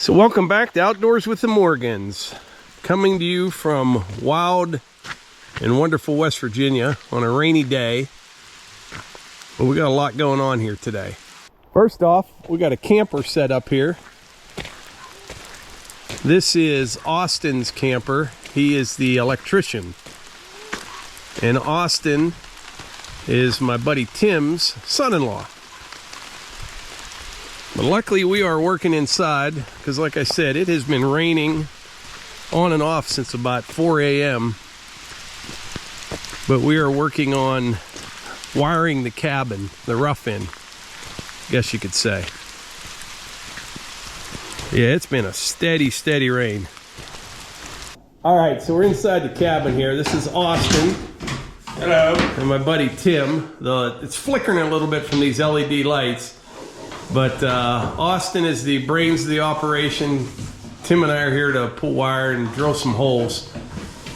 So welcome back to Outdoors with the Morgans, coming to you from wild and wonderful West Virginia on a rainy day. But we got a lot going on here today. First off, we got a camper set up here. This is Austin's camper. He is the electrician. And Austin is my buddy Tim's son-in-law. But luckily we are working inside because, like I said, it has been raining on and off since about 4 a.m. But we are working on wiring the cabin, the rough end, I guess you could say. Yeah, it's been a steady rain. All right, so we're inside the cabin here. This is Austin. Hello. And my buddy Tim. It's flickering a little bit from these LED lights. But Austin is the brains of the operation. Tim and I are here to pull wire and drill some holes.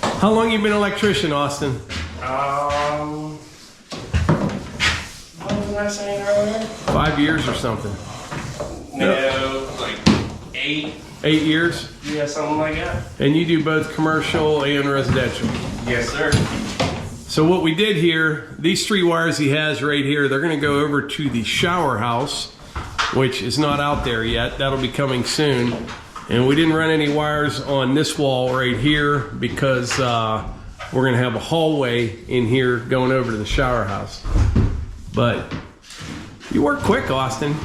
How long you been an electrician, Austin? What was I saying earlier? 5 years or something. No, like 8. 8 years? Yeah, something like that. And you do both commercial and residential? Yes, sir. So what we did here, these 3 wires he has right here, they're gonna go over to the shower house, which is not out there yet. That'll be coming soon. And we didn't run any wires on this wall right here because we're gonna have a hallway in here going over to the shower house. But you work quick, Austin.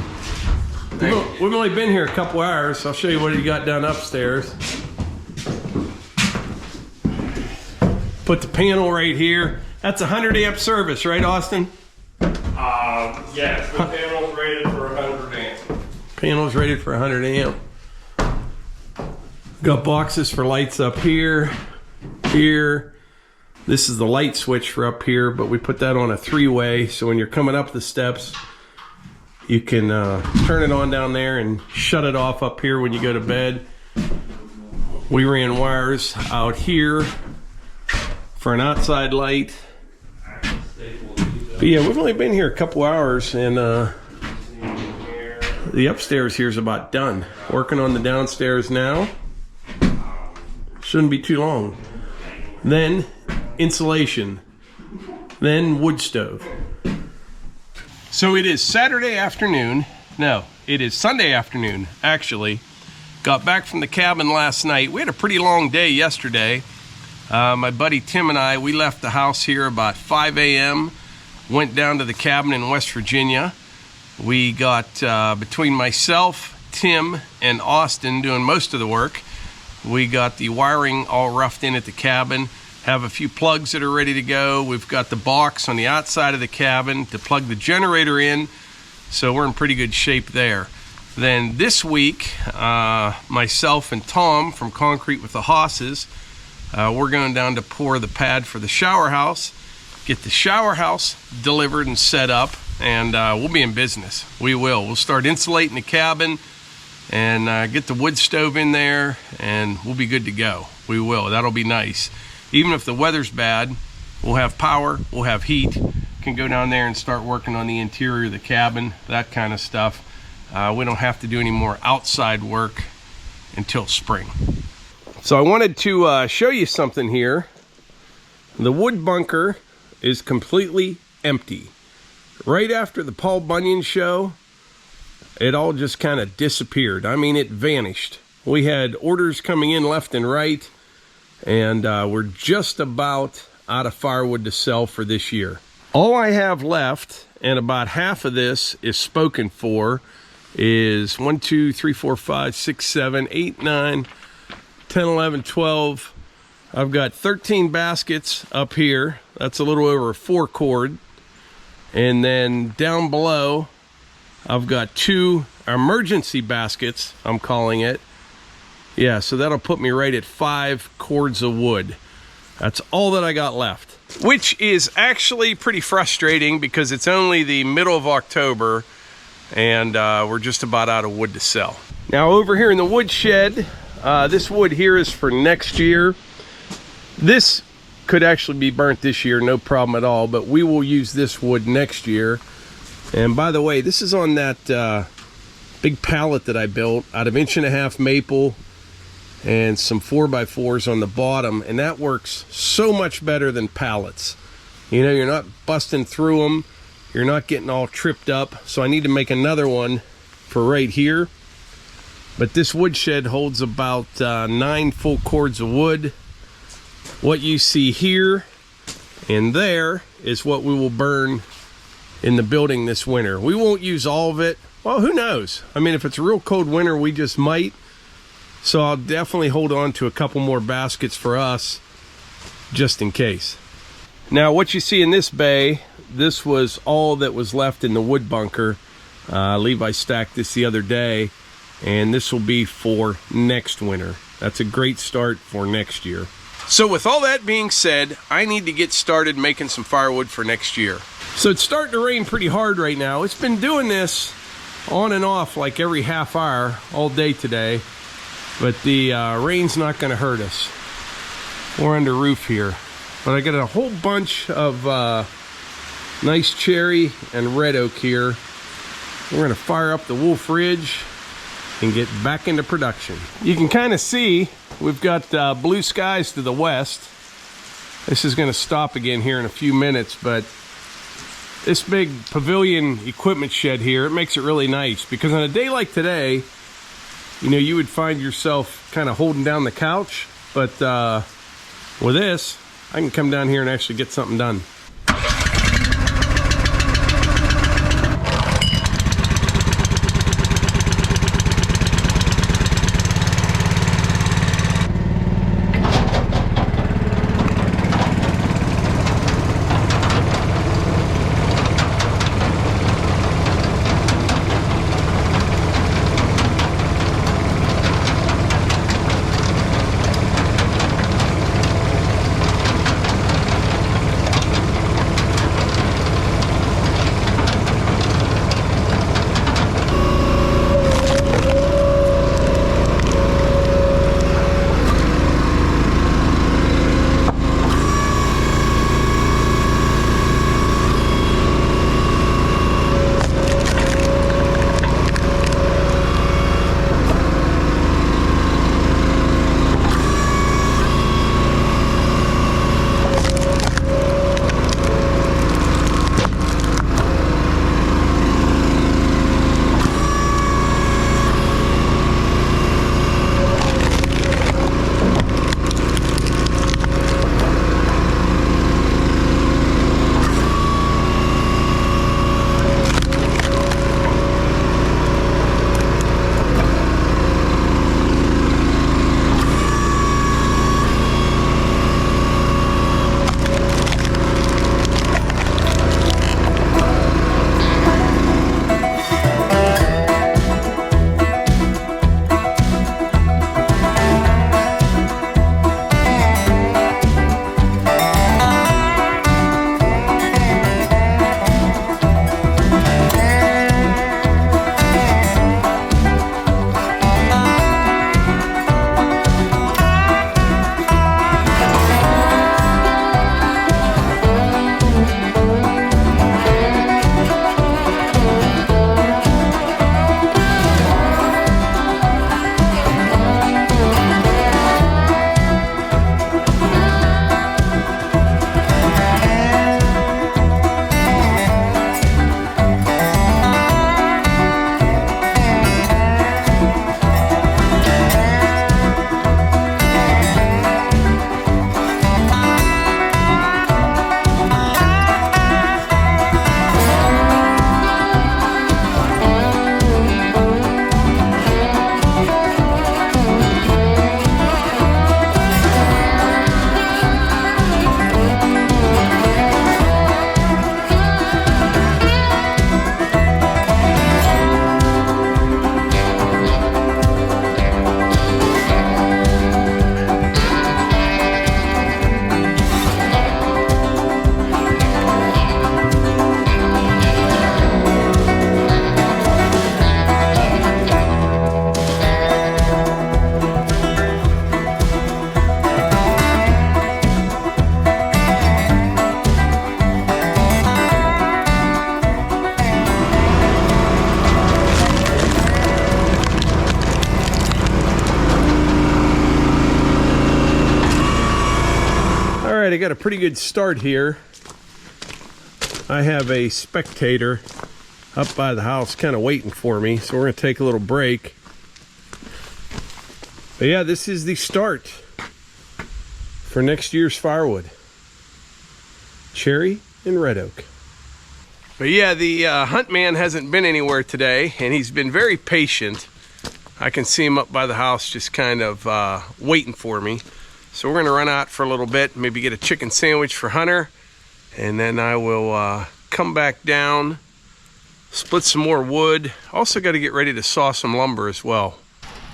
We've only been here a couple hours. I'll show you what you got done upstairs. Put the panel right here. That's a 100 amp service, right, Austin? Yes, the panel's rated for 100 amp. Panel's rated for 100 amp. Got boxes for lights up here, here. This is the light switch for up here, but we put that on a 3-way, so when you're coming up the steps, you can turn it on down there and shut it off up here when you go to bed. We ran wires out here for an outside light. But yeah, we've only been here a couple hours, and the upstairs here is about done. Working on the downstairs now. Shouldn't be too long. Then insulation. Then wood stove. So it is Saturday afternoon. No, it is Sunday afternoon, actually. Got back from the cabin last night. We had a pretty long day yesterday. My buddy Tim and I, we left the house here about 5 a.m. Went down to the cabin in West Virginia. We got, between myself, Tim, and Austin doing most of the work, we got the wiring all roughed in at the cabin. Have a few plugs that are ready to go. We've got the box on the outside of the cabin to plug the generator in. So we're in pretty good shape there. Then this week, myself and Tom from Concrete with the Hosses, we're going down to pour the pad for the shower house, get the shower house delivered and set up, and we'll be in business. We will. We'll start insulating the cabin and get the wood stove in there, and we'll be good to go. We will. That'll be nice. Even if the weather's bad, we'll have power, we'll have heat, can go down there and start working on the interior of the cabin, that kind of stuff. We don't have to do any more outside work until spring. So I wanted to show you something here. The wood bunker is completely empty. Right after the Paul Bunyan show, it all just kind of disappeared. I mean, it vanished. We had orders coming in left and right, and we're just about out of firewood to sell for this year. All I have left, and about half of this is spoken for, is 1, 2, 3, 4, 5, 6, 7, 8, 9, 10, 11, 12. I've got 13 baskets up here. That's a little over a 4-cord. And then down below, I've got 2 emergency baskets, I'm calling it. Yeah, so that'll put me right at 5 cords of wood. That's all that I got left. Which is actually pretty frustrating because it's only the middle of October and we're just about out of wood to sell. Now over here in the woodshed, this wood here is for next year. This could actually be burnt this year, no problem at all, but we will use this wood next year. And by the way, this is on that big pallet that I built out of 1.5 inch maple and some 4x4s on the bottom, and that works so much better than pallets. You know, you're not busting through them, you're not getting all tripped up. So I need to make another one for right here. But this woodshed holds about 9 full cords of wood. What you see here and there is what we will burn in the building this winter. We won't use all of it. Well, who knows? I mean, if it's a real cold winter, we just might. So I'll definitely hold on to a couple more baskets for us, just in case. Now, what you see in this bay, this was all that was left in the wood bunker. Levi stacked this the other day, and this will be for next winter. That's a great start for next year. So with all that being said, I need to get started making some firewood for next year. So it's starting to rain pretty hard right now. It's been doing this on and off like every half hour all day today. But the rain's not going to hurt us. We're under roof here. But I got a whole bunch of nice cherry and red oak here. We're going to fire up the Wolfe Ridge and get back into production. You can kind of see we've got blue skies to the west. This is going to stop again here in a few minutes, but this big pavilion equipment shed here, it makes it really nice, because on a day like today, you know, you would find yourself kind of holding down the couch, but with this, I can come down here and actually get something done. right, I got a pretty good start here. I have a spectator up by the house kind of waiting for me, so we're going to take a little break. But yeah, this is the start for next year's firewood. Cherry and red oak. But yeah, the hunt man hasn't been anywhere today, and he's been very patient. I can see him up by the house just kind of waiting for me. So we're going to run out for a little bit, maybe get a chicken sandwich for Hunter, and then I will come back down, split some more wood. Also got to get ready to saw some lumber as well.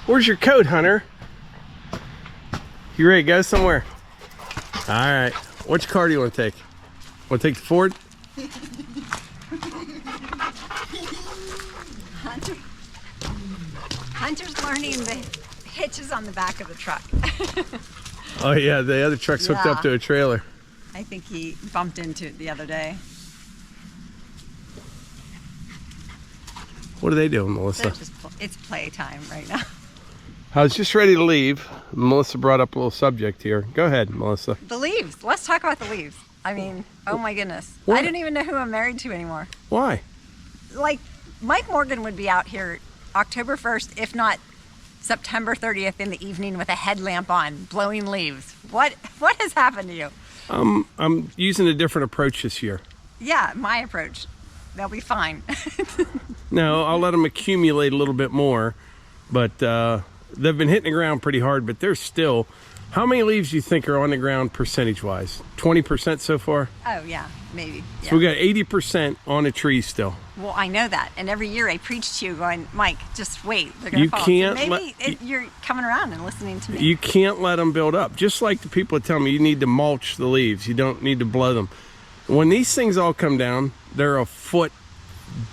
Where's your coat, Hunter? You ready to go somewhere? All right. Which car do you want to take? Want to take the Ford? Hunter's learning the hitches on the back of the truck. Oh yeah, the other truck's hooked up to a trailer. I think he bumped into it the other day. What are they doing, Melissa? It's playtime right now. I was just ready to leave. Melissa brought up a little subject here. Go ahead, Melissa. The leaves. Let's talk about the leaves. I mean, oh my goodness. What? I don't even know who I'm married to anymore. Why? Like, Mike Morgan would be out here October 1st, if not September 30th in the evening with a headlamp on, blowing leaves. What has happened to you? I'm using a different approach this year. Yeah, my approach. They'll be fine. No, I'll let them accumulate a little bit more, but they've been hitting the ground pretty hard, but they're still... How many leaves do you think are on the ground percentage-wise? 20% so far? Oh, yeah, maybe. Yeah. So we got 80% on the trees still. Well, I know that. And every year I preach to you going, Mike, just wait. They're going to fall. Can't so maybe you're coming around and listening to me. You can't let them build up. Just like the people that tell me you need to mulch the leaves. You don't need to blow them. When these things all come down, they're a foot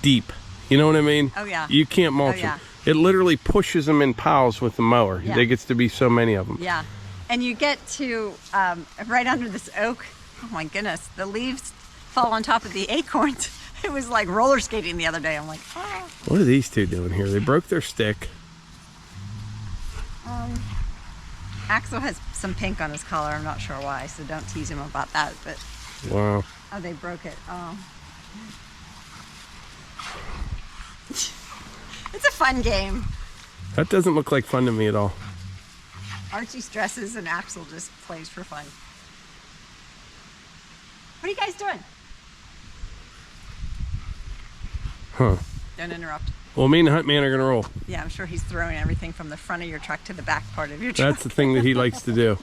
deep. You know what I mean? Oh, yeah. You can't mulch them. It literally pushes them in piles with the mower. Yeah. There gets to be so many of them. Yeah. And you get to right under this oak. Oh, my goodness. The leaves fall on top of the acorns. It was like roller skating the other day. I'm like, oh. What are these two doing here? They broke their stick. Axel has some pink on his collar. I'm not sure why, so don't tease him about that. But Wow. oh, they broke it. Oh. It's a fun game. That doesn't look like fun to me at all. Archie stresses and Axel just plays for fun. What are you guys doing? Huh. Don't interrupt. Well, me and the hunt man are going to roll. Yeah, I'm sure he's throwing everything from the front of your truck to the back part of your truck. That's the thing that he likes to do.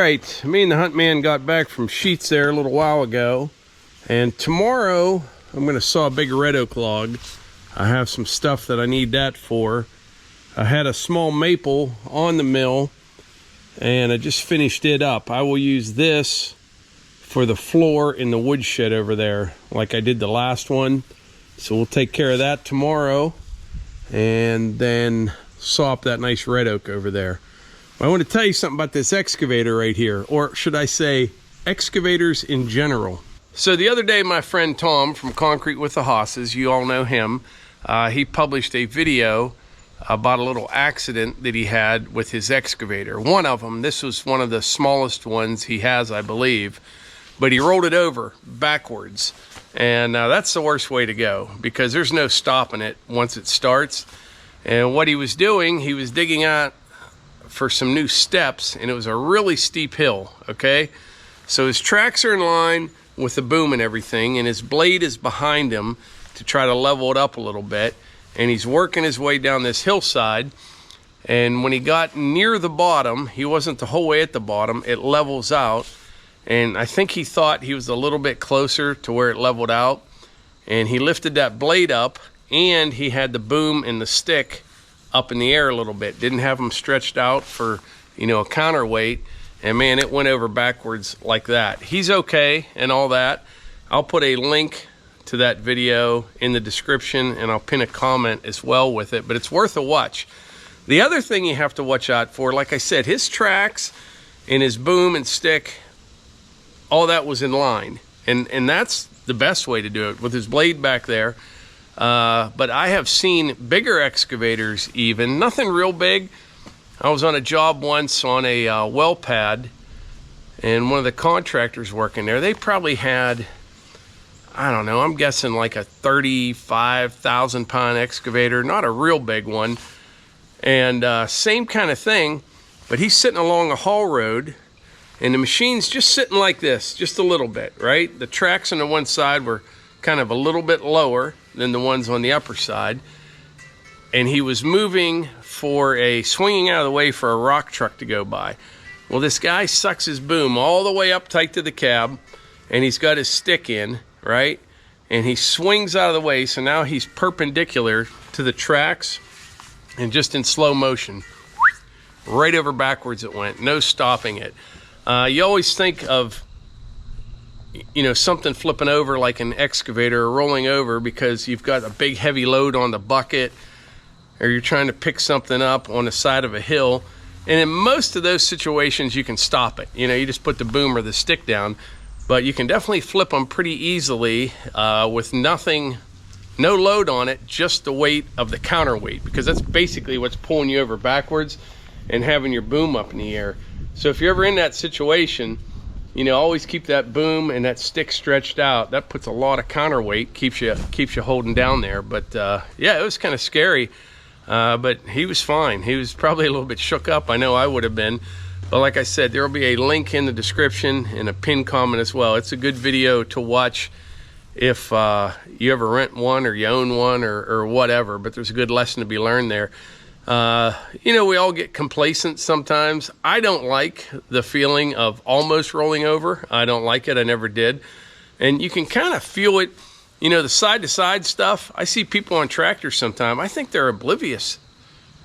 right, me and the hunt man got back from Sheets there a little while ago, and tomorrow I'm going to saw a big red oak log. I have some stuff that I need that for. I had a small maple on the mill, and I just finished it up. I will use this for the floor in the woodshed over there, like I did the last one. So we'll take care of that tomorrow, and then saw up that nice red oak over there. I want to tell you something about this excavator right here, or should I say excavators in general. So the other day, my friend Tom from Concrete with the Hosses, you all know him, he published a video about a little accident that he had with his excavator. One of them, this was one of the smallest ones he has, I believe, but he rolled it over backwards. And that's the worst way to go, because there's no stopping it once it starts. And what he was doing, he was digging out for some new steps, and it was a really steep hill, okay? So his tracks are in line with the boom and everything, and his blade is behind him to try to level it up a little bit. And he's working his way down this hillside, and when he got near the bottom, he wasn't the whole way at the bottom, it levels out, and I think he thought he was a little bit closer to where it leveled out, and he lifted that blade up, and he had the boom and the stick up in the air a little bit, didn't have them stretched out for, you know, a counterweight, and man, it went over backwards like that. He's okay and all that. I'll put a link to that video in the description, and I'll pin a comment as well with it, but it's worth a watch. The other thing you have to watch out for, like I said, his tracks and his boom and stick, all that was in line, and that's the best way to do it, with his blade back there. But I have seen bigger excavators even, nothing real big. I was on a job once on a well pad, and one of the contractors working there, they probably had, I don't know, I'm guessing like a 35,000 pound excavator, not a real big one. And same kind of thing, but he's sitting along a haul road, and the machine's just sitting like this, just a little bit, right? The tracks on the one side were kind of a little bit lower than the ones on the upper side. And he was moving for swinging out of the way for a rock truck to go by. Well, this guy sucks his boom all the way up tight to the cab, and he's got his stick in, right? And he swings out of the way, so now he's perpendicular to the tracks, and just in slow motion, right over backwards it went, no stopping it. You always think of, you know, something flipping over like an excavator or rolling over because you've got a big heavy load on the bucket, or you're trying to pick something up on the side of a hill. And in most of those situations, you can stop it. You know, you just put the boom or the stick down, but you can definitely flip them pretty easily with nothing, no load on it, just the weight of the counterweight, because that's basically what's pulling you over backwards and having your boom up in the air. So if you're ever in that situation, you know, always keep that boom and that stick stretched out. That puts a lot of counterweight, keeps you holding down there. But yeah, it was kind of scary, but he was fine. He was probably a little bit shook up. I know I would have been. But like I said, there will be a link in the description and a pinned comment as well. It's a good video to watch if you ever rent one or you own one or whatever, but there's a good lesson to be learned there. You know, we all get complacent sometimes. I don't like the feeling of almost rolling over. I don't like it. I never did. And you can kind of feel it, you know, the side-to-side stuff. I see people on tractors sometimes. I think they're oblivious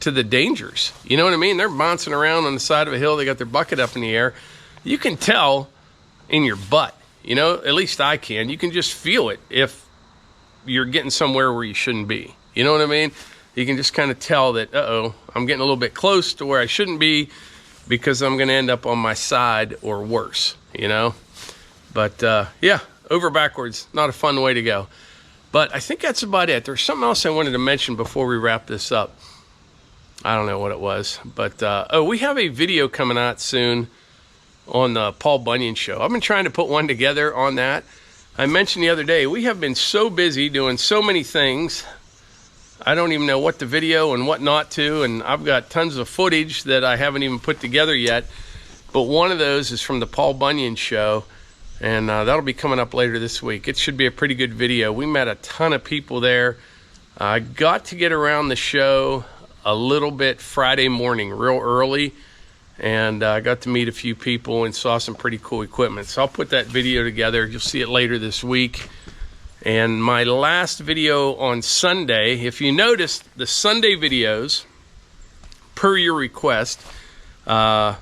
to the dangers. You know what I mean? They're bouncing around on the side of a hill. They got their bucket up in the air. You can tell in your butt, you know, at least I can. You can just feel it if you're getting somewhere where you shouldn't be. You know what I mean? You can just kind of tell that, uh-oh, I'm getting a little bit close to where I shouldn't be, because I'm going to end up on my side or worse, you know? But, yeah, over backwards, not a fun way to go. But I think that's about it. There's something else I wanted to mention before we wrap this up. I don't know what it was. But, oh, we have a video coming out soon on the Paul Bunyan show. I've been trying to put one together on that. I mentioned the other day, we have been so busy doing so many things, I don't even know what to video and what not to, and I've got tons of footage that I haven't even put together yet. But one of those is from the Paul Bunyan show, and that'll be coming up later this week. It should be a pretty good video. We met a ton of people there. I got to get around the show a little bit Friday morning, real early, and I got to meet a few people and saw some pretty cool equipment. So I'll put that video together. You'll see it later this week. And my last video on Sunday, if you noticed the Sunday videos, per your request, I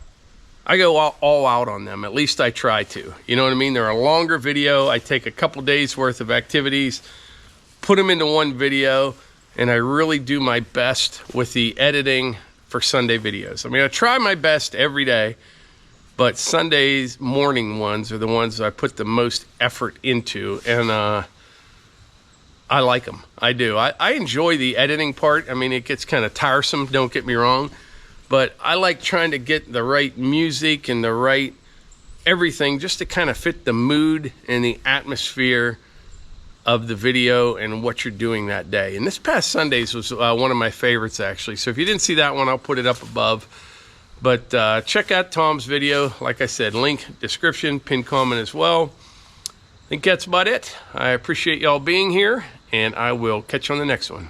go all out on them. At least I try to. You know what I mean? They're a longer video. I take a couple days worth of activities, put them into one video, and I really do my best with the editing for Sunday videos. I mean, I try my best every day, but Sundays morning ones are the ones I put the most effort into, and I like them. I do. I enjoy the editing part. I mean, it gets kind of tiresome, don't get me wrong, but I like trying to get the right music and the right everything just to kind of fit the mood and the atmosphere of the video and what you're doing that day. And this past Sundays was one of my favorites, actually. So if you didn't see that one, I'll put it up above. But check out Tom's video. Like I said, link, description, pin comment as well. I think that's about it. I appreciate y'all being here, and I will catch you on the next one.